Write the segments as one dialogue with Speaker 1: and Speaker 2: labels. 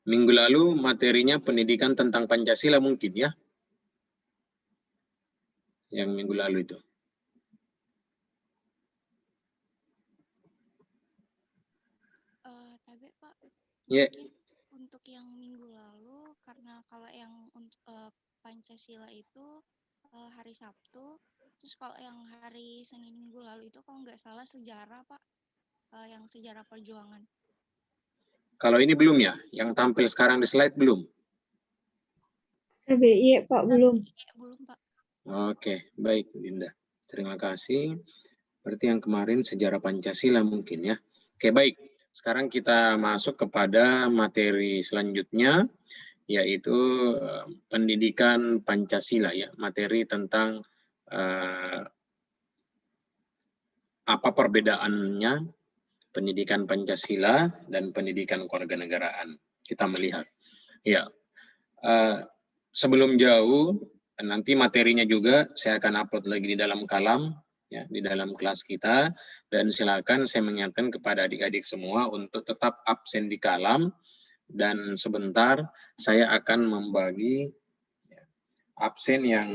Speaker 1: Minggu lalu materinya pendidikan tentang Pancasila mungkin ya? Yang minggu lalu itu.
Speaker 2: Tapi Pak,
Speaker 1: Ya.
Speaker 2: mungkin untuk yang minggu lalu, karena kalau yang Pancasila itu hari Sabtu, terus kalau yang hari Senin minggu lalu itu kalau nggak salah sejarah Pak, yang sejarah perjuangan.
Speaker 1: Kalau ini belum ya? Yang tampil sekarang di slide belum?
Speaker 3: KBI Pak, belum.
Speaker 2: Belum Pak.
Speaker 1: Oke, baik Linda. Terima kasih. Berarti yang kemarin sejarah Pancasila mungkin ya. Oke, baik. Sekarang kita masuk kepada materi selanjutnya, yaitu pendidikan Pancasila ya. Materi tentang apa perbedaannya pendidikan Pancasila dan pendidikan kewarganegaraan. Kita melihat. Ya, sebelum jauh, nanti materinya juga saya akan upload lagi di dalam kalam, ya, di dalam kelas kita, dan silakan saya mengingatkan kepada adik-adik semua untuk tetap absen di kalam, dan sebentar saya akan membagi ya, absen yang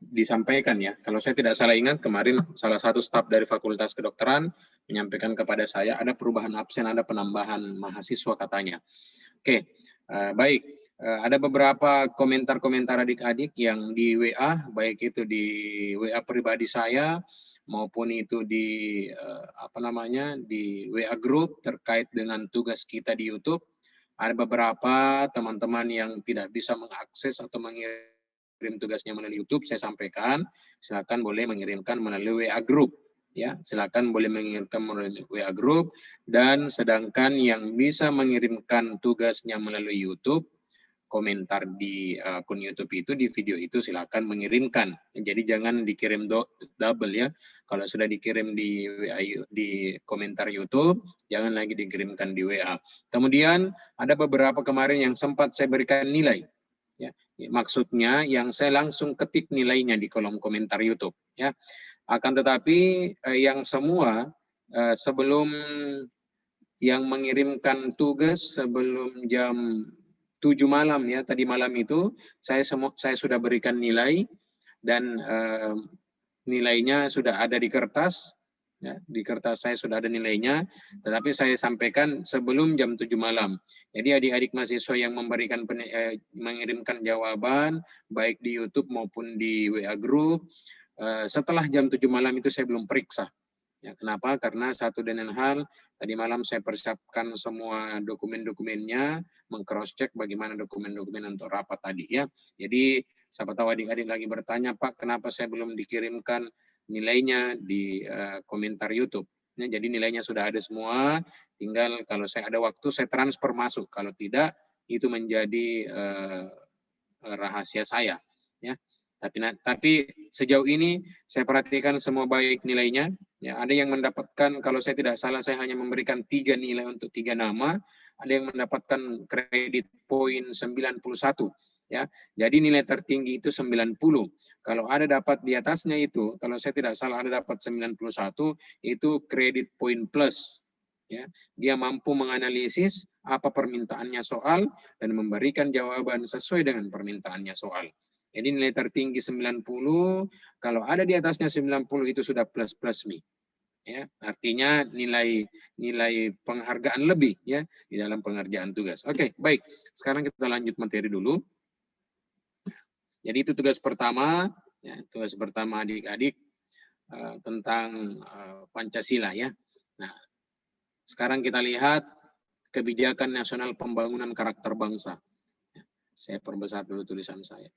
Speaker 1: disampaikan ya. Kalau saya tidak salah ingat, kemarin salah satu staf dari Fakultas Kedokteran menyampaikan kepada saya ada perubahan absen, ada penambahan mahasiswa katanya. Oke, baik. Ada beberapa komentar-komentar adik-adik yang di WA, baik itu di WA pribadi saya maupun itu di di WA group terkait dengan tugas kita di YouTube. Ada beberapa teman-teman yang tidak bisa mengakses atau mengirim tugasnya melalui YouTube, saya sampaikan, silakan boleh mengirimkan melalui WA group. Ya, silakan boleh mengirimkan melalui WA group, dan sedangkan yang bisa mengirimkan tugasnya melalui YouTube, komentar di akun YouTube itu, di video itu silakan mengirimkan. Jadi jangan dikirim double ya. Kalau sudah dikirim di WA, di komentar YouTube, jangan lagi dikirimkan di WA. Kemudian ada beberapa kemarin yang sempat saya berikan nilai. Ya, maksudnya yang saya langsung ketik nilainya di kolom komentar YouTube. Ya, akan tetapi yang semua sebelum yang mengirimkan tugas sebelum jam 7 malam ya, tadi malam itu saya sudah berikan nilai, dan nilainya sudah ada di kertas. Ya, di kertas saya sudah ada nilainya, tetapi saya sampaikan sebelum jam 7 malam. Jadi adik-adik mahasiswa yang mengirimkan jawaban, baik di YouTube maupun di WA Group, setelah jam 7 malam itu saya belum periksa. Ya, kenapa? Karena satu dan lain hal, tadi malam saya persiapkan semua dokumen-dokumennya, meng-cross-check bagaimana dokumen-dokumen untuk rapat tadi ya. Jadi siapa tahu adik-adik lagi bertanya, Pak, kenapa saya belum dikirimkan nilainya di komentar YouTube. Ya, jadi nilainya sudah ada semua, tinggal kalau saya ada waktu saya transfer masuk. Kalau tidak, itu menjadi rahasia saya. Ya. Tapi sejauh ini saya perhatikan semua baik nilainya. Ya, ada yang mendapatkan, kalau saya tidak salah, saya hanya memberikan 3 nilai untuk 3 nama. Ada yang mendapatkan kredit poin 91. Ya, jadi nilai tertinggi itu 90. Kalau ada dapat di atasnya itu, kalau saya tidak salah ada dapat 91, itu kredit poin plus. Ya, dia mampu menganalisis apa permintaannya soal dan memberikan jawaban sesuai dengan permintaannya soal. Jadi nilai tertinggi 90, kalau ada di atasnya 90 itu sudah plus-plus mi. Ya, artinya nilai penghargaan lebih ya di dalam pengerjaan tugas. Oke, baik. Sekarang kita lanjut materi dulu. Jadi itu tugas pertama, ya, tugas pertama adik-adik tentang Pancasila ya. Nah, sekarang kita lihat kebijakan nasional pembangunan karakter bangsa. Ya, saya perbesar dulu tulisan saya.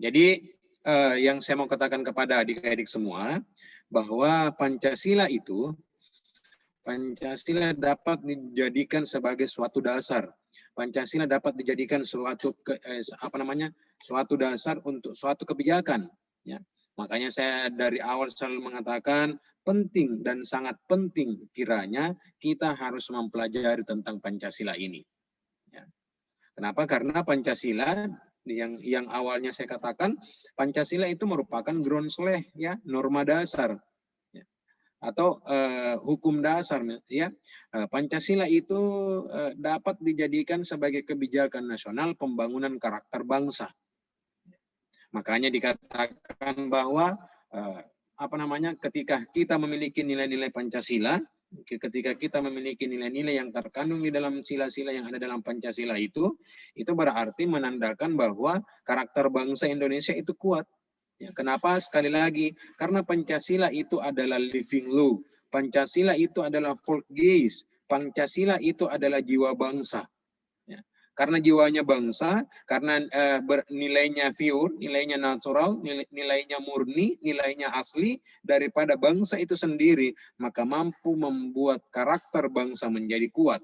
Speaker 1: Jadi yang saya mau katakan kepada adik-adik semua, bahwa Pancasila dapat dijadikan sebagai suatu dasar. Pancasila dapat dijadikan suatu dasar untuk suatu kebijakan. Ya. Makanya saya dari awal selalu mengatakan penting dan sangat penting kiranya kita harus mempelajari tentang Pancasila ini. Ya. Kenapa? Karena Pancasila yang awalnya saya katakan Pancasila itu merupakan ground sleh ya, norma dasar. Ya. atau hukum dasar ya. Pancasila itu dapat dijadikan sebagai kebijakan nasional pembangunan karakter bangsa. Makanya dikatakan bahwa ketika kita memiliki nilai-nilai Pancasila, ketika kita memiliki nilai-nilai yang terkandung di dalam sila-sila yang ada dalam Pancasila itu berarti menandakan bahwa karakter bangsa Indonesia itu kuat. Ya, kenapa? Sekali lagi, karena Pancasila itu adalah living law. Pancasila itu adalah folk gaze. Pancasila itu adalah jiwa bangsa. Ya. Karena jiwanya bangsa, karena nilainya pure, nilainya natural, nilainya murni, nilainya asli daripada bangsa itu sendiri, maka mampu membuat karakter bangsa menjadi kuat.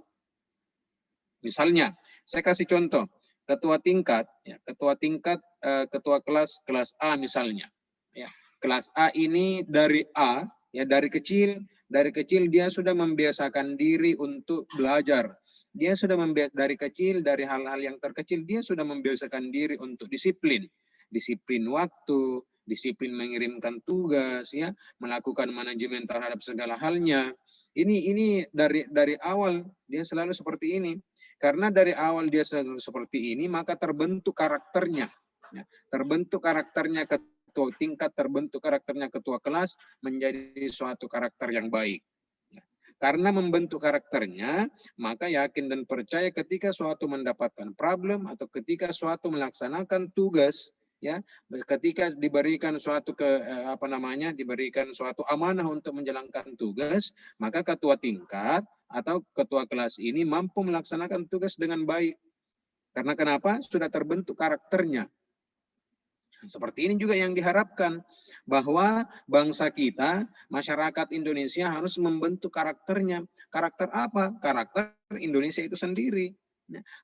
Speaker 1: Misalnya, saya kasih contoh. Ketua tingkat, ketua kelas A misalnya, ya, kelas A ini dari A, ya dari kecil dia sudah membiasakan diri untuk belajar. Dia sudah dari kecil, dari hal-hal yang terkecil, dia sudah membiasakan diri untuk disiplin waktu, disiplin mengirimkan tugas, ya, melakukan manajemen terhadap segala halnya. Ini dari awal dia selalu seperti ini. Karena dari awal dia selalu seperti ini, maka terbentuk karakternya. Ya, terbentuk karakternya ketua tingkat, terbentuk karakternya ketua kelas, menjadi suatu karakter yang baik. Ya, karena membentuk karakternya, maka yakin dan percaya ketika suatu mendapatkan problem atau ketika suatu melaksanakan tugas, ya, ketika diberikan suatu diberikan suatu amanah untuk menjalankan tugas, maka ketua tingkat atau ketua kelas ini mampu melaksanakan tugas dengan baik. Karena kenapa? Sudah terbentuk karakternya. Seperti ini juga yang diharapkan, bahwa bangsa kita, masyarakat Indonesia harus membentuk karakternya. Karakter apa? Karakter Indonesia itu sendiri.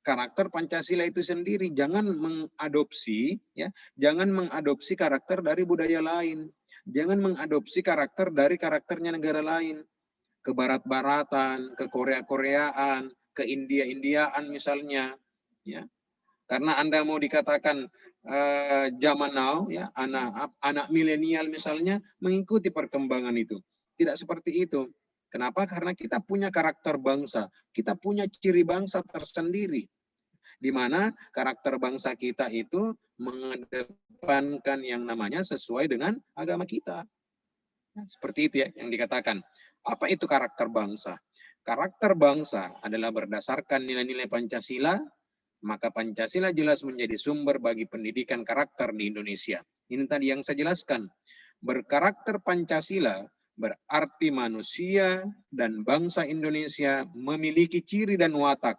Speaker 1: Karakter Pancasila itu sendiri. Jangan mengadopsi, ya, jangan mengadopsi karakter dari budaya lain. Jangan mengadopsi karakter dari karakternya negara lain. Ke barat-baratan, ke Korea-Koreaan, ke India-Indiaan misalnya, ya. Karena Anda mau dikatakan zaman now, ya, anak milenial misalnya mengikuti perkembangan itu. Tidak seperti itu. Kenapa? Karena kita punya karakter bangsa, kita punya ciri bangsa tersendiri, di mana karakter bangsa kita itu mengedepankan yang namanya sesuai dengan agama kita. Seperti itu ya yang dikatakan. Apa itu karakter bangsa? Karakter bangsa adalah berdasarkan nilai-nilai Pancasila, maka Pancasila jelas menjadi sumber bagi pendidikan karakter di Indonesia. Ini tadi yang saya jelaskan. Berkarakter Pancasila berarti manusia dan bangsa Indonesia memiliki ciri dan watak.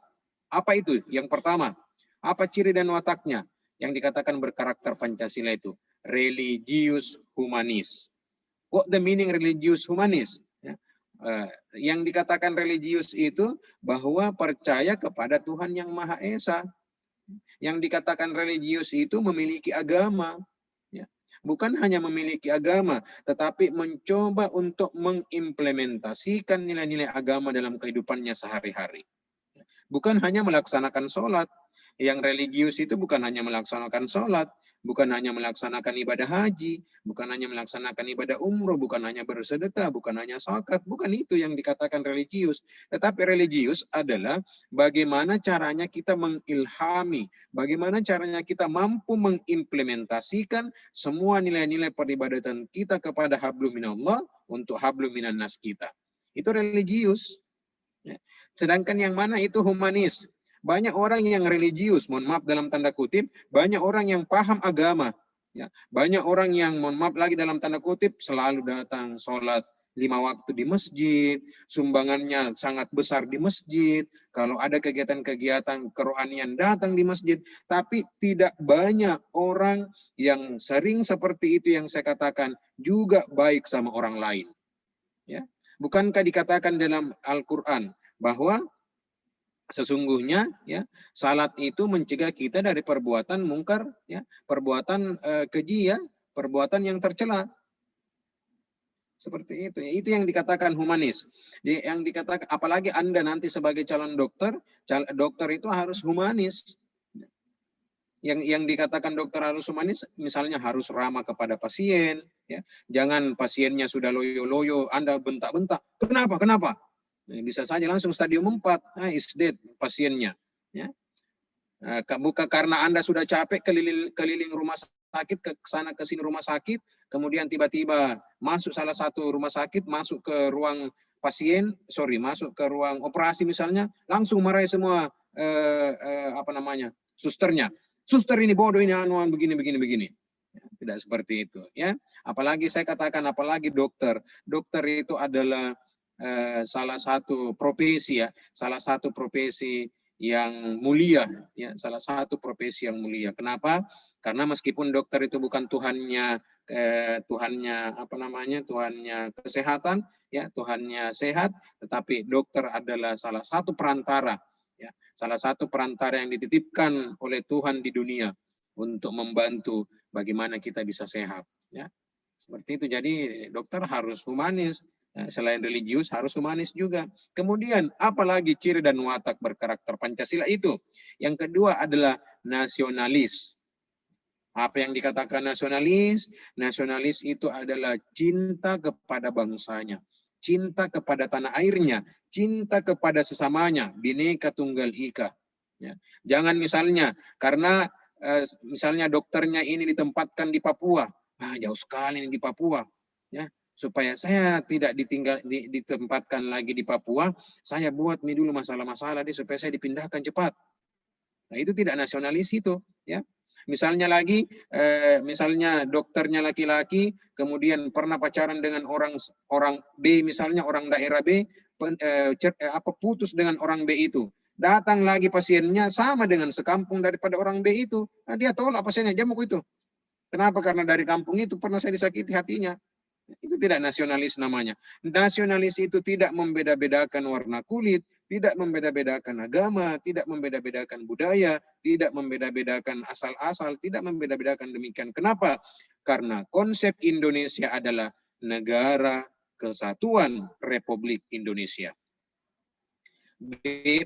Speaker 1: Apa itu? Yang pertama, apa ciri dan wataknya? Yang dikatakan berkarakter Pancasila itu religius humanis. What the meaning religius humanis? Yang dikatakan religius itu bahwa percaya kepada Tuhan yang Maha Esa. Yang dikatakan religius itu memiliki agama. Ya. Bukan hanya memiliki agama, tetapi mencoba untuk mengimplementasikan nilai-nilai agama dalam kehidupannya sehari-hari. Bukan hanya melaksanakan sholat. Yang religius itu bukan hanya melaksanakan sholat, bukan hanya melaksanakan ibadah haji, bukan hanya melaksanakan ibadah umroh, bukan hanya bersedekah, bukan hanya zakat, bukan itu yang dikatakan religius. Tetapi religius adalah bagaimana caranya kita mengilhami, bagaimana caranya kita mampu mengimplementasikan semua nilai-nilai peribadatan kita kepada hablum minallah untuk hablum minan nas kita. Itu religius. Sedangkan yang mana itu humanis. Banyak orang yang religius, mohon maaf dalam tanda kutip, banyak orang yang paham agama. Ya, banyak orang yang, mohon maaf lagi dalam tanda kutip, selalu datang sholat 5 waktu di masjid, sumbangannya sangat besar di masjid, kalau ada kegiatan-kegiatan kerohanian datang di masjid, tapi tidak banyak orang yang sering seperti itu yang saya katakan juga baik sama orang lain. Ya, bukankah dikatakan dalam Al-Quran bahwa sesungguhnya ya salat itu mencegah kita dari perbuatan mungkar, ya, perbuatan keji, ya, perbuatan yang tercela. Seperti itu. Itu yang dikatakan humanis. Yang dikatakan, apalagi Anda nanti sebagai calon dokter, dokter itu harus humanis. yang dikatakan dokter harus humanis, misalnya harus ramah kepada pasien, ya. Jangan pasiennya sudah loyo-loyo, Anda bentak-bentak. Kenapa? Kenapa? Nah, bisa saja langsung stadium 4, is dead pasiennya. Ya. Bukan karena Anda sudah capek keliling rumah sakit, ke sana ke sini rumah sakit, kemudian tiba-tiba masuk salah satu rumah sakit, masuk ke ruang pasien, masuk ke ruang operasi misalnya, langsung marahi semua susternya. Suster ini bodoh, ini anuan begini. Tidak seperti itu, ya. Apalagi saya katakan, apalagi dokter. Dokter itu adalah salah satu profesi, ya, salah satu profesi yang mulia, ya, salah satu profesi yang mulia. Kenapa? Karena meskipun dokter itu bukan Tuhannya Tuhannya kesehatan, ya, Tuhannya sehat, tetapi dokter adalah salah satu perantara, ya, salah satu perantara yang dititipkan oleh Tuhan di dunia untuk membantu bagaimana kita bisa sehat, ya. Seperti itu. Jadi dokter harus humanis, selain religius harus humanis juga. Kemudian apalagi ciri dan watak berkarakter Pancasila itu? Yang kedua adalah nasionalis. Apa yang dikatakan nasionalis? Nasionalis itu adalah cinta kepada bangsanya, cinta kepada tanah airnya, cinta kepada sesamanya, Bhinneka Tunggal Ika. Ya. Jangan misalnya karena misalnya dokternya ini ditempatkan di Papua, jauh sekali ini di Papua, ya. Supaya saya tidak ditempatkan lagi di Papua, saya buat nih dulu masalah-masalah supaya saya dipindahkan cepat. Nah, itu tidak nasionalis itu, ya. Misalnya lagi, misalnya dokternya laki-laki, kemudian pernah pacaran dengan orang B, misalnya orang daerah B, putus dengan orang B itu. Datang lagi pasiennya sama dengan sekampung daripada orang B itu. Nah, dia tolak pasiennya, jamuk itu. Kenapa? Karena dari kampung itu pernah saya disakiti hatinya. Itu tidak nasionalis namanya. Nasionalis itu tidak membeda-bedakan warna kulit, tidak membeda-bedakan agama, tidak membeda-bedakan budaya, tidak membeda-bedakan asal-asal, tidak membeda-bedakan demikian. Kenapa? Karena konsep Indonesia adalah negara kesatuan Republik Indonesia.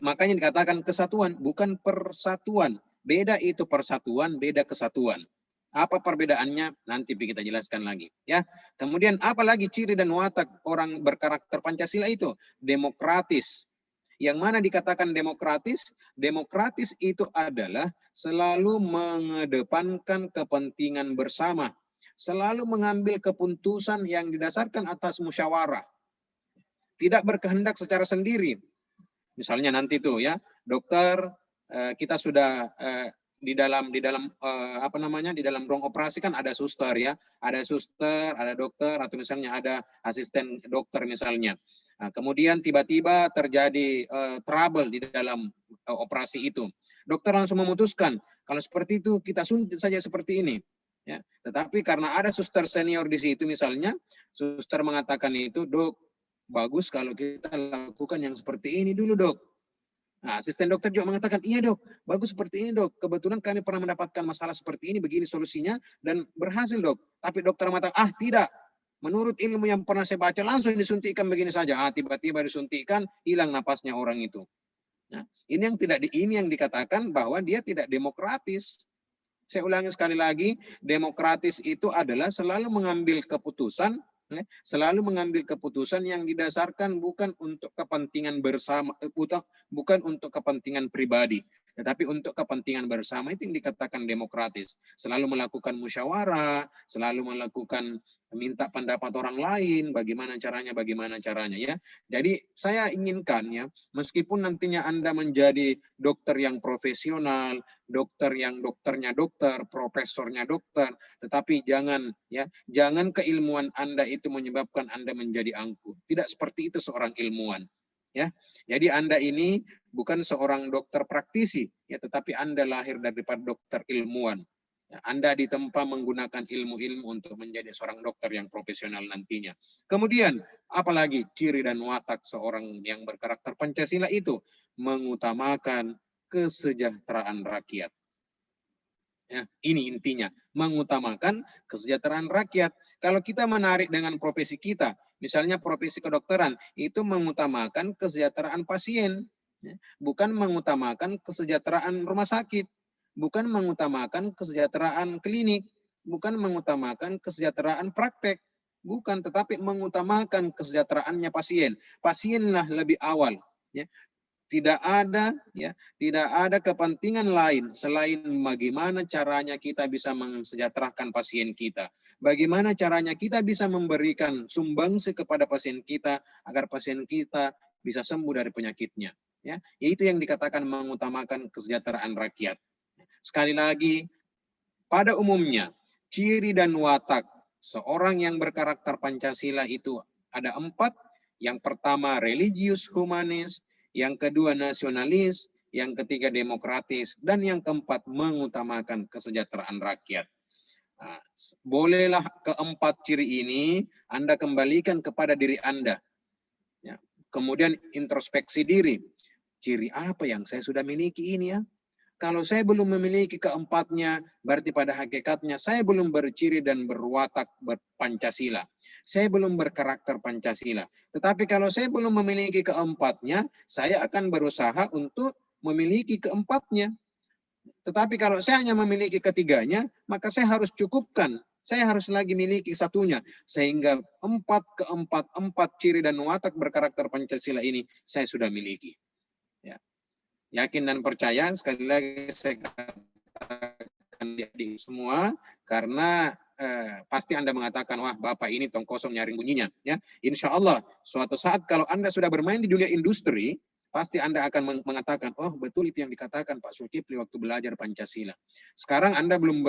Speaker 1: Makanya dikatakan kesatuan, bukan persatuan. Beda itu persatuan, beda kesatuan. Apa perbedaannya? Nanti kita jelaskan lagi, ya. Kemudian apa lagi ciri dan watak orang berkarakter Pancasila itu? Demokratis. Yang mana dikatakan demokratis? Demokratis itu adalah selalu mengedepankan kepentingan bersama, selalu mengambil keputusan yang didasarkan atas musyawarah, tidak berkehendak secara sendiri. Misalnya nanti tuh, ya, dokter, kita sudah di dalam di dalam ruang operasi kan ada suster, ya, ada suster, ada dokter, atau misalnya ada asisten dokter misalnya. Nah, kemudian tiba-tiba terjadi trouble di dalam operasi itu. Dokter langsung memutuskan kalau seperti itu kita suntik saja seperti ini, ya. Tetapi karena ada suster senior di situ misalnya, suster mengatakan itu, dok, bagus kalau kita lakukan yang seperti ini dulu, dok. Nah, asisten dokter juga mengatakan, iya dok, bagus seperti ini dok. Kebetulan kami pernah mendapatkan masalah seperti ini, begini solusinya, dan berhasil dok. Tapi dokter mengatakan, tidak. Menurut ilmu yang pernah saya baca, langsung disuntikkan begini saja. Tiba-tiba disuntikkan, hilang napasnya orang itu. Nah, ini yang dikatakan bahwa dia tidak demokratis. Saya ulangi sekali lagi, demokratis itu adalah selalu mengambil keputusan, selalu mengambil keputusan yang didasarkan bukan untuk kepentingan bersama, bukan untuk kepentingan pribadi, tetapi untuk kepentingan bersama. Itu yang dikatakan demokratis. Selalu melakukan musyawarah, selalu melakukan minta pendapat orang lain, bagaimana caranya, ya. Jadi saya inginkan, ya, meskipun nantinya Anda menjadi dokter yang profesional, dokter yang dokternya dokter, profesornya dokter, tetapi jangan keilmuan Anda itu menyebabkan Anda menjadi angkuh. Tidak seperti itu seorang ilmuwan, ya. Jadi Anda ini bukan seorang dokter praktisi, ya, tetapi Anda lahir daripada dokter ilmuwan. Ya, Anda ditempa menggunakan ilmu-ilmu untuk menjadi seorang dokter yang profesional nantinya. Kemudian, apalagi ciri dan watak seorang yang berkarakter Pancasila itu? Mengutamakan kesejahteraan rakyat. Ya, ini intinya, mengutamakan kesejahteraan rakyat. Kalau kita menarik dengan profesi kita, misalnya profesi kedokteran, itu mengutamakan kesejahteraan pasien, ya, bukan mengutamakan kesejahteraan rumah sakit. bukan mengutamakan kesejahteraan klinik, bukan mengutamakan kesejahteraan praktek, bukan, tetapi mengutamakan kesejahteraannya pasien. Pasienlah lebih awal, ya. Tidak ada kepentingan lain selain bagaimana caranya kita bisa mensejahterakan pasien kita. Bagaimana caranya kita bisa memberikan sumbangsi kepada pasien kita agar pasien kita bisa sembuh dari penyakitnya. Ya, itu yang dikatakan mengutamakan kesejahteraan rakyat. Sekali lagi, pada umumnya ciri dan watak seorang yang berkarakter Pancasila itu ada 4. Yang pertama religius humanis, yang kedua nasionalis, yang ketiga demokratis, dan yang keempat mengutamakan kesejahteraan rakyat. Nah, bolehlah keempat ciri ini Anda kembalikan kepada diri Anda. Ya. Kemudian introspeksi diri. Ciri apa yang saya sudah miliki ini ya? Kalau saya belum memiliki keempatnya, berarti pada hakikatnya saya belum berciri dan berwatak Pancasila. Saya belum berkarakter Pancasila. Tetapi kalau saya belum memiliki keempatnya, saya akan berusaha untuk memiliki keempatnya. Tetapi kalau saya hanya memiliki ketiganya, maka saya harus cukupkan. Saya harus lagi miliki satunya. Sehingga empat ciri dan watak berkarakter Pancasila ini saya sudah miliki. Ya. Yakin dan percaya, sekali lagi saya katakan adik semua, karena pasti Anda mengatakan, wah Bapak ini tong kosong nyaring bunyinya. Ya, insya Allah suatu saat kalau Anda sudah bermain di dunia industri, pasti Anda akan mengatakan, oh betul itu yang dikatakan Pak Zulkifli waktu belajar Pancasila. Sekarang Anda belum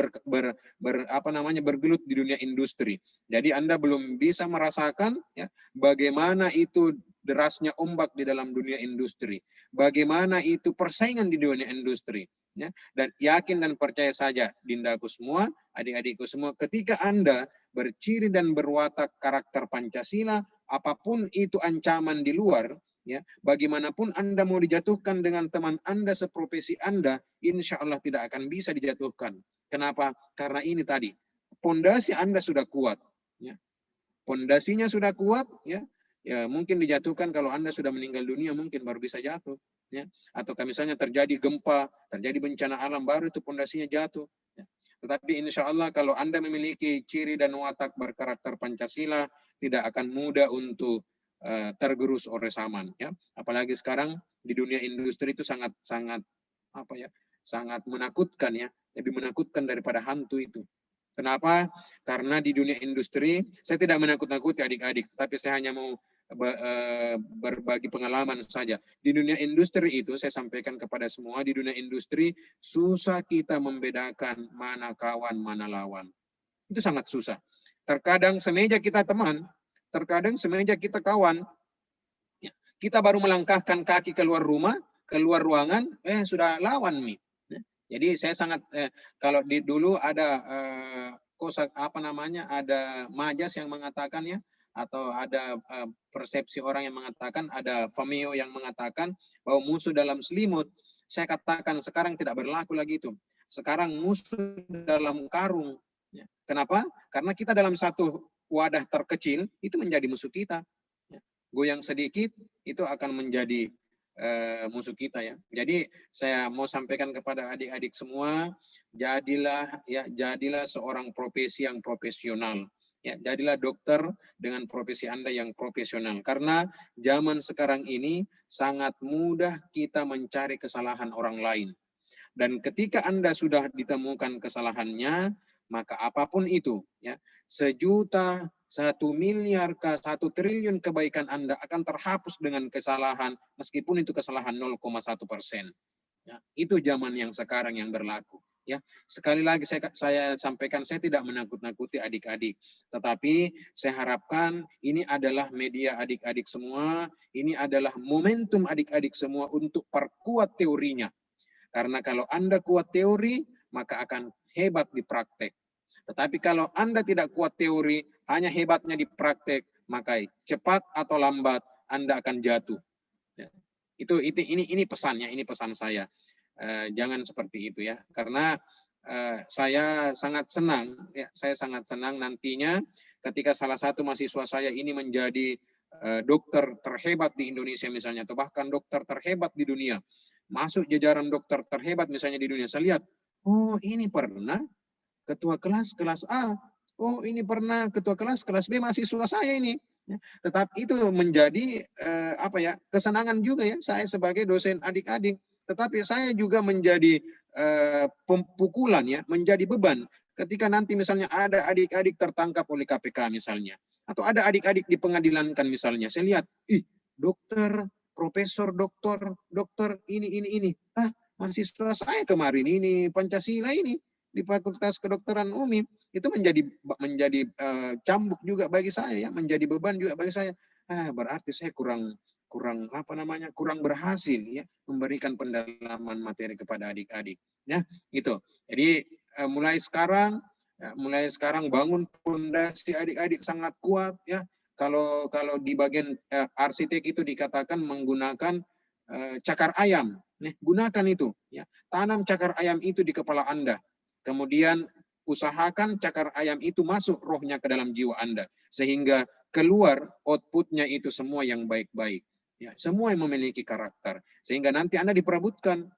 Speaker 1: bergelut di dunia industri, jadi Anda belum bisa merasakan ya, bagaimana itu derasnya ombak di dalam dunia industri. Bagaimana itu persaingan di dunia industri. Ya. Dan yakin dan percaya saja, Dindaku semua, adik-adikku semua, ketika Anda berciri dan berwatak karakter Pancasila, apapun itu ancaman di luar, ya, bagaimanapun Anda mau dijatuhkan dengan teman Anda seprofesi Anda, insya Allah tidak akan bisa dijatuhkan. Kenapa? Karena ini tadi, pondasi Anda sudah kuat. Ya. Pondasinya sudah kuat, ya. Ya, mungkin dijatuhkan kalau Anda sudah meninggal dunia, mungkin baru bisa jatuh. Ya. Atau misalnya terjadi gempa, terjadi bencana alam, baru itu pondasinya jatuh. Ya. Tetapi insya Allah kalau Anda memiliki ciri dan watak berkarakter Pancasila, tidak akan mudah untuk tergerus oleh zaman. Ya. Apalagi sekarang di dunia industri itu sangat menakutkan ya, lebih menakutkan daripada hantu itu. Kenapa? Karena di dunia industri, saya tidak menakut-nakuti adik-adik, tapi saya hanya mau berbagi pengalaman saja. Di dunia industri itu, saya sampaikan kepada semua, di dunia industri, susah kita membedakan mana kawan, mana lawan. Itu sangat susah. Terkadang semeja kita teman, terkadang semeja kita kawan. Kita baru melangkahkan kaki keluar rumah, keluar ruangan, sudah lawan nih. Jadi saya sangat kalau dulu ada ada majas yang mengatakannya, atau ada persepsi orang yang mengatakan, ada Fameo yang mengatakan bahwa musuh dalam selimut. Saya katakan sekarang tidak berlaku lagi itu. Sekarang musuh dalam karung. Kenapa? Karena kita dalam satu wadah terkecil itu menjadi musuh kita. Goyang sedikit itu akan menjadi musuh kita ya. Jadi saya mau sampaikan kepada adik-adik semua, jadilah seorang profesi yang profesional. Ya, jadilah dokter dengan profesi Anda yang profesional. Karena zaman sekarang ini sangat mudah kita mencari kesalahan orang lain. Dan ketika Anda sudah ditemukan kesalahannya, maka apapun itu, ya, 1 juta, 1 miliar, 1 triliun kebaikan Anda akan terhapus dengan kesalahan, meskipun itu kesalahan 0,1%. Ya, itu zaman yang sekarang yang berlaku. Ya, sekali lagi saya sampaikan, saya tidak menakut-nakuti adik-adik, tetapi saya harapkan ini adalah media adik-adik semua, ini adalah momentum adik-adik semua untuk perkuat teorinya. Karena kalau Anda kuat teori, maka akan hebat di praktek. Tetapi kalau Anda tidak kuat teori, hanya hebatnya di praktek, maka cepat atau lambat Anda akan jatuh. Ini pesannya, ini pesan saya. Jangan seperti itu ya, karena saya sangat senang nantinya ketika salah satu mahasiswa saya ini menjadi dokter terhebat di Indonesia misalnya, atau bahkan dokter terhebat di dunia, masuk jajaran dokter terhebat misalnya di dunia. Saya lihat, Oh, ini pernah ketua kelas A. Oh, ini pernah ketua kelas B mahasiswa saya ini. Ya, tetapi itu menjadi kesenangan juga ya saya sebagai dosen adik-adik. Tetapi saya juga menjadi pukulan ya, menjadi beban ketika nanti misalnya ada adik-adik tertangkap oleh KPK misalnya, atau ada adik-adik dipengadilankan misalnya. Saya lihat, dokter, profesor, dokter ini. Mahasiswa saya kemarin ini Pancasila ini di Fakultas Kedokteran UMI itu menjadi cambuk juga bagi saya ya, menjadi beban juga bagi saya. Berarti saya kurang berhasil ya memberikan pendalaman materi kepada adik-adik ya gitu. Jadi mulai sekarang bangun fondasi adik-adik sangat kuat ya. Kalau di bagian arsitek itu dikatakan menggunakan cakar ayam. Gunakan itu ya. Tanam cakar ayam itu di kepala Anda. Kemudian usahakan cakar ayam itu masuk rohnya ke dalam jiwa Anda sehingga keluar outputnya itu semua yang baik-baik. Ya, semua yang memiliki karakter. Sehingga nanti Anda diperebutkan.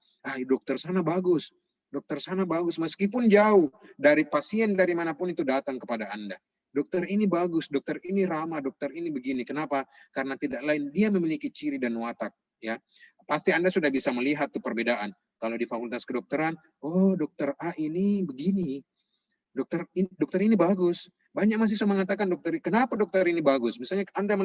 Speaker 1: Dokter sana bagus. Dokter sana bagus. Meskipun jauh dari pasien dari manapun itu datang kepada Anda. Dokter ini bagus, dokter ini ramah, dokter ini begini. Kenapa? Karena tidak lain dia memiliki ciri dan watak. Ya, pasti Anda sudah bisa melihat tuh perbedaan. Kalau di Fakultas Kedokteran, oh dokter A ini begini. Dokter ini bagus. Banyak mahasiswa mengatakan kenapa dokter ini bagus? Misalnya Anda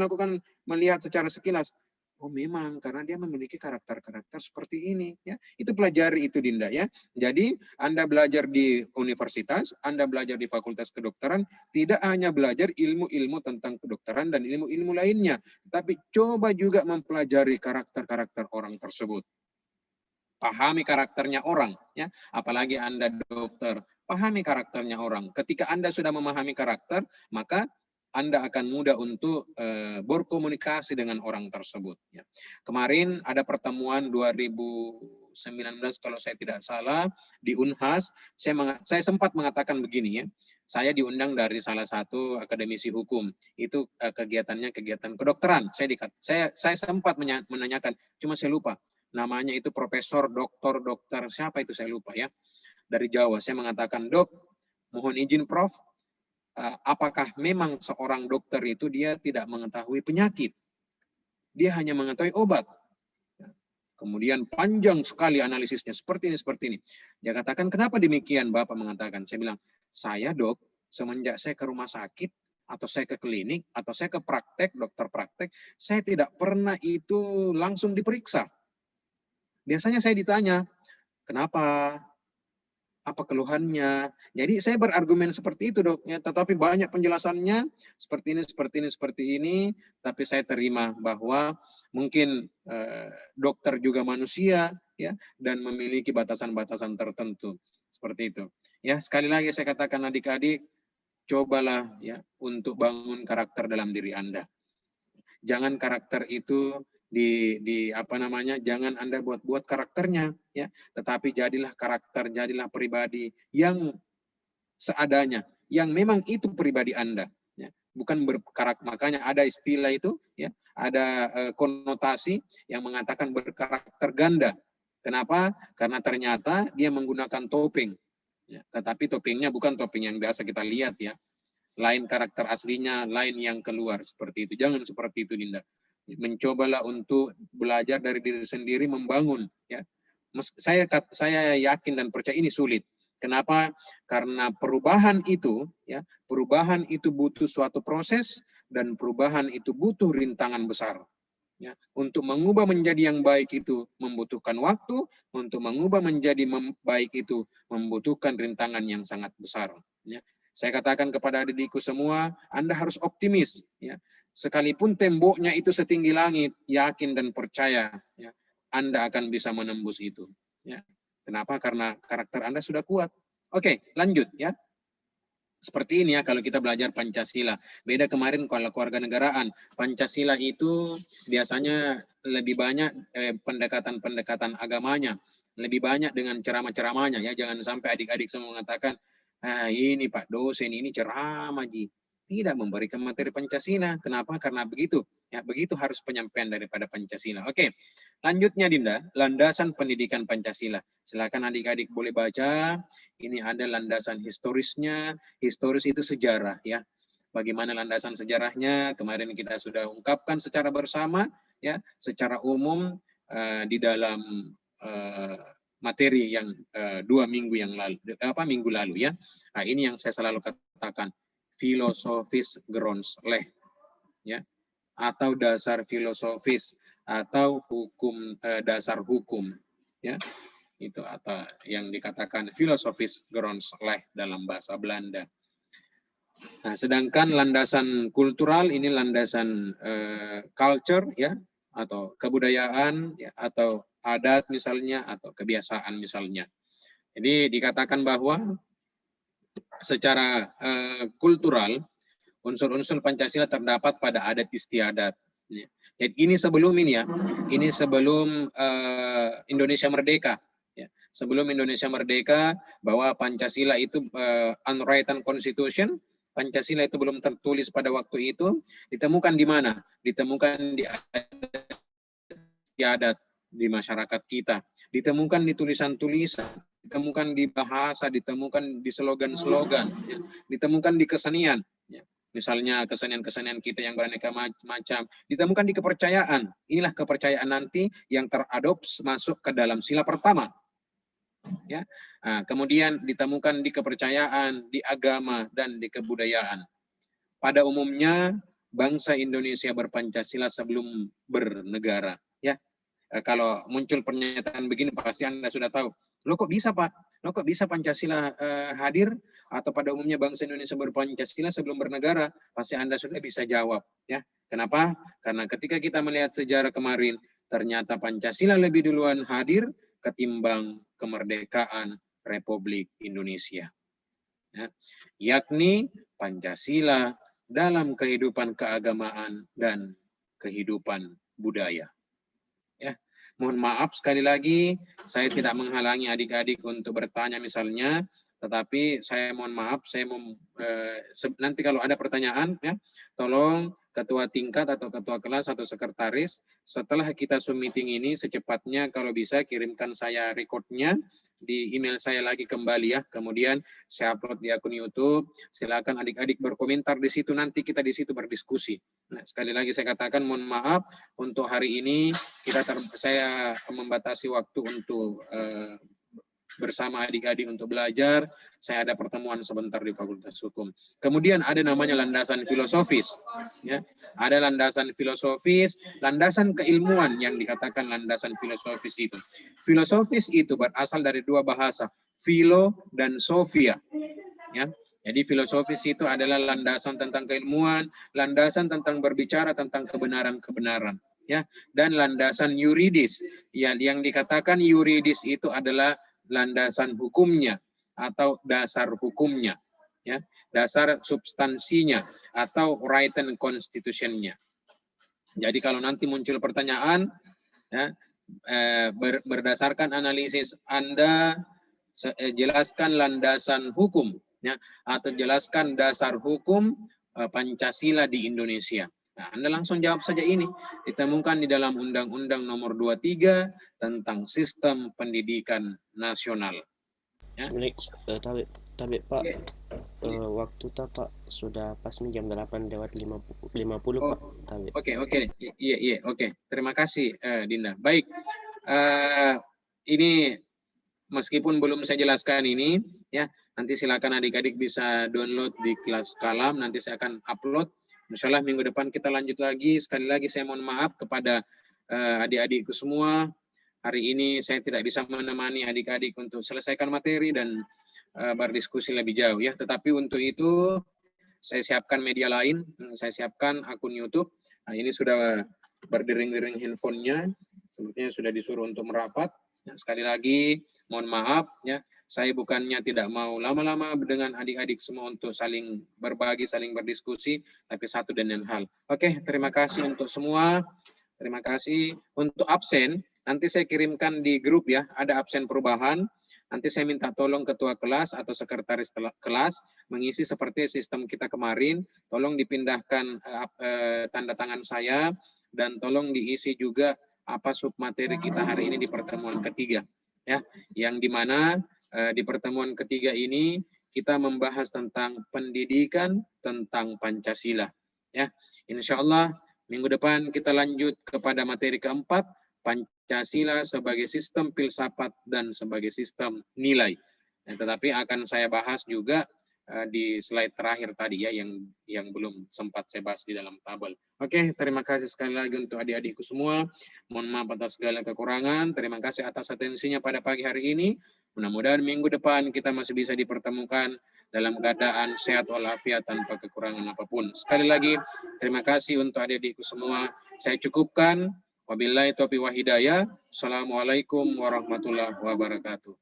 Speaker 1: melihat secara sekilas, oh memang karena dia memiliki karakter-karakter seperti ini ya. Itu pelajari itu Dinda ya. Jadi Anda belajar di universitas, Anda belajar di Fakultas Kedokteran, tidak hanya belajar ilmu-ilmu tentang kedokteran dan ilmu-ilmu lainnya, tapi coba juga mempelajari karakter-karakter orang tersebut. Pahami karakternya orang ya, apalagi Anda dokter, pahami karakternya orang. Ketika Anda sudah memahami karakter, maka Anda akan mudah untuk berkomunikasi dengan orang tersebut. Ya. Kemarin ada pertemuan 2019 kalau saya tidak salah di Unhas, saya sempat mengatakan begini ya, saya diundang dari salah satu akademisi hukum, itu kegiatannya kegiatan kedokteran. Saya sempat menanyakan, cuma saya lupa. Namanya itu profesor, dokter, siapa itu saya lupa ya. Dari Jawa, saya mengatakan, Dok, mohon izin Prof, apakah memang seorang dokter itu dia tidak mengetahui penyakit? Dia hanya mengetahui obat. Kemudian panjang sekali analisisnya, seperti ini. Dia katakan, kenapa demikian Bapak mengatakan? Saya bilang, saya dok, semenjak saya ke rumah sakit, atau saya ke klinik, atau saya ke praktek, dokter praktek, saya tidak pernah itu langsung diperiksa. Biasanya saya ditanya, kenapa? Apa keluhannya? Jadi saya berargumen seperti itu dok, ya, tetapi banyak penjelasannya seperti ini, tapi saya terima bahwa mungkin dokter juga manusia, ya, dan memiliki batasan-batasan tertentu seperti itu. Ya, sekali lagi saya katakan adik-adik, cobalah ya untuk bangun karakter dalam diri Anda. Jangan karakter itu jangan Anda buat karakternya ya, tetapi jadilah pribadi yang seadanya, yang memang itu pribadi Anda ya. Bukan makanya ada istilah itu ya, ada konotasi yang mengatakan berkarakter ganda. Kenapa? Karena ternyata dia menggunakan topeng ya, tetapi topengnya bukan topeng yang biasa kita lihat ya. Lain karakter aslinya, lain yang keluar seperti itu. Jangan seperti itu Dinda. Mencobalah untuk belajar dari diri sendiri, membangun ya. Saya yakin dan percaya ini sulit. Kenapa? Karena perubahan itu butuh suatu proses, dan perubahan itu butuh rintangan besar ya. Untuk mengubah menjadi yang baik itu membutuhkan waktu, untuk mengubah menjadi baik itu membutuhkan rintangan yang sangat besar ya. Saya katakan kepada adik-adikku semua, Anda harus optimis ya. Sekalipun temboknya itu setinggi langit, yakin dan percaya ya, Anda akan bisa menembus itu ya. Kenapa? Karena karakter Anda sudah kuat. Oke, lanjut ya. Seperti ini ya kalau kita belajar Pancasila. Beda kemarin kalau kewarganegaraan. Pancasila itu biasanya lebih banyak pendekatan-pendekatan agamanya. Lebih banyak dengan ceramah-ceramahnya ya. Jangan sampai adik-adik semua mengatakan, ini Pak dosen ini ceramah ji. tidak memberikan materi Pancasila. Kenapa? Karena begitu. Ya, begitu harus penyampaian daripada Pancasila. Oke, lanjutnya Dinda, landasan pendidikan Pancasila. Silakan adik-adik boleh baca. Ini ada landasan historisnya. Historis itu sejarah ya. Bagaimana landasan sejarahnya? Kemarin kita sudah ungkapkan secara bersama ya, secara umum di dalam materi yang 2 minggu yang lalu, minggu lalu ya. Nah, ini yang saya selalu katakan, filosofis Grondslag ya, atau dasar filosofis atau hukum dasar hukum ya, itu atau yang dikatakan filosofis Grondslag dalam bahasa Belanda. Nah, sedangkan landasan kultural ini landasan culture ya, atau kebudayaan ya, atau adat misalnya, atau kebiasaan misalnya. Jadi dikatakan bahwa secara kultural unsur-unsur Pancasila terdapat pada adat istiadat. Jadi ini sebelum ini ya, ini sebelum Indonesia merdeka. Ya. Sebelum Indonesia merdeka, bahwa Pancasila itu unwritten constitution, Pancasila itu belum tertulis pada waktu itu, ditemukan di mana? Ditemukan di adat di masyarakat kita, ditemukan di tulisan-tulisan, ditemukan di bahasa, ditemukan di slogan-slogan, ya, ditemukan di kesenian. Ya. Misalnya kesenian-kesenian kita yang beraneka macam, ditemukan di kepercayaan. Inilah kepercayaan nanti yang teradopsi masuk ke dalam sila pertama. Ya. Nah, kemudian ditemukan di kepercayaan, di agama, dan di kebudayaan. Pada umumnya, bangsa Indonesia berpancasila sebelum bernegara. Ya. Kalau muncul pernyataan begini, pasti Anda sudah tahu. Loh kok bisa Pak? Loh kok bisa Pancasila hadir? Atau pada umumnya bangsa Indonesia berpancasila sebelum bernegara? Pasti Anda sudah bisa jawab. Ya. Kenapa? Karena ketika kita melihat sejarah kemarin, ternyata Pancasila lebih duluan hadir ketimbang kemerdekaan Republik Indonesia. Ya. Yakni Pancasila dalam kehidupan keagamaan dan kehidupan budaya. Ya, mohon maaf sekali lagi, saya tidak menghalangi adik-adik untuk bertanya misalnya, tetapi saya mohon maaf, saya nanti kalau ada pertanyaan ya, tolong ketua tingkat atau ketua kelas atau sekretaris setelah kita Zoom meeting ini secepatnya kalau bisa kirimkan saya recordnya di email saya lagi kembali ya, kemudian saya upload di akun YouTube. Silakan adik-adik berkomentar di situ, nanti kita di situ berdiskusi. Nah, sekali lagi saya katakan mohon maaf untuk hari ini saya membatasi waktu untuk bersama adik-adik untuk belajar. Saya ada pertemuan sebentar di Fakultas Hukum. Kemudian ada namanya landasan filosofis. Ya. Ada landasan filosofis, landasan keilmuan yang dikatakan landasan filosofis itu. Filosofis itu berasal dari dua bahasa, philo dan sophia. Ya. Jadi filosofis itu adalah landasan tentang keilmuan, landasan tentang berbicara tentang kebenaran-kebenaran. Ya, dan landasan yuridis. Yang dikatakan yuridis itu adalah landasan hukumnya atau dasar hukumnya, ya, dasar substansinya atau written constitution-nya. Jadi kalau nanti muncul pertanyaan, ya, berdasarkan analisis Anda, jelaskan landasan hukum, ya, atau jelaskan dasar hukum Pancasila di Indonesia. Nah, Anda langsung jawab saja ini. Ditemukan di dalam Undang-Undang Nomor 23 tentang Sistem Pendidikan Nasional. Ya.
Speaker 3: Tapi Pak, waktu Pak sudah pas jam 8:50 Pak.
Speaker 1: Oke. Iya. Oke. Terima kasih Dinda. Baik. Ini meskipun belum saya jelaskan ini, ya, nanti silakan adik-adik bisa download di kelas Kalam. Nanti saya akan upload. Insya Allah minggu depan kita lanjut lagi. Sekali lagi saya mohon maaf kepada adik-adikku semua. Hari ini saya tidak bisa menemani adik-adik untuk selesaikan materi dan berdiskusi lebih jauh ya. Tetapi untuk itu saya siapkan media lain. Saya siapkan akun YouTube. Nah, ini sudah berdering-dering handphonenya. Sepertinya sudah disuruh untuk merapat. Nah, sekali lagi mohon maaf ya. Saya bukannya tidak mau lama-lama dengan adik-adik semua untuk saling berbagi, saling berdiskusi, tapi satu dan lain hal. Oke, terima kasih untuk semua. Terima kasih. Untuk absen, nanti saya kirimkan di grup ya, ada absen perubahan. nanti saya minta tolong ketua kelas atau sekretaris kelas mengisi seperti sistem kita kemarin, tolong dipindahkan tanda tangan saya, dan tolong diisi juga apa submateri kita hari ini di pertemuan ketiga. Ya, yang dimana di pertemuan ketiga ini kita membahas tentang pendidikan tentang Pancasila. Ya, insya Allah minggu depan kita lanjut kepada materi keempat, Pancasila sebagai sistem filsafat dan sebagai sistem nilai. Tetapi akan saya bahas juga di slide terakhir tadi ya, yang belum sempat saya bahas di dalam tabel. Oke, terima kasih sekali lagi untuk adik-adikku semua. Mohon maaf atas segala kekurangan. Terima kasih atas atensinya pada pagi hari ini. Mudah-mudahan minggu depan kita masih bisa dipertemukan dalam keadaan sehat walafiat tanpa kekurangan apapun. Sekali lagi, terima kasih untuk adik-adikku semua. Saya cukupkan. Wabillahi taufiq wa hidayah. Assalamualaikum warahmatullahi wabarakatuh.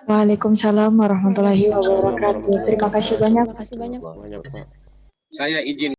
Speaker 4: Waalaikumsalam warahmatullahi wabarakatuh. Terima kasih banyak.
Speaker 3: Banyak, Pak.
Speaker 1: Saya izin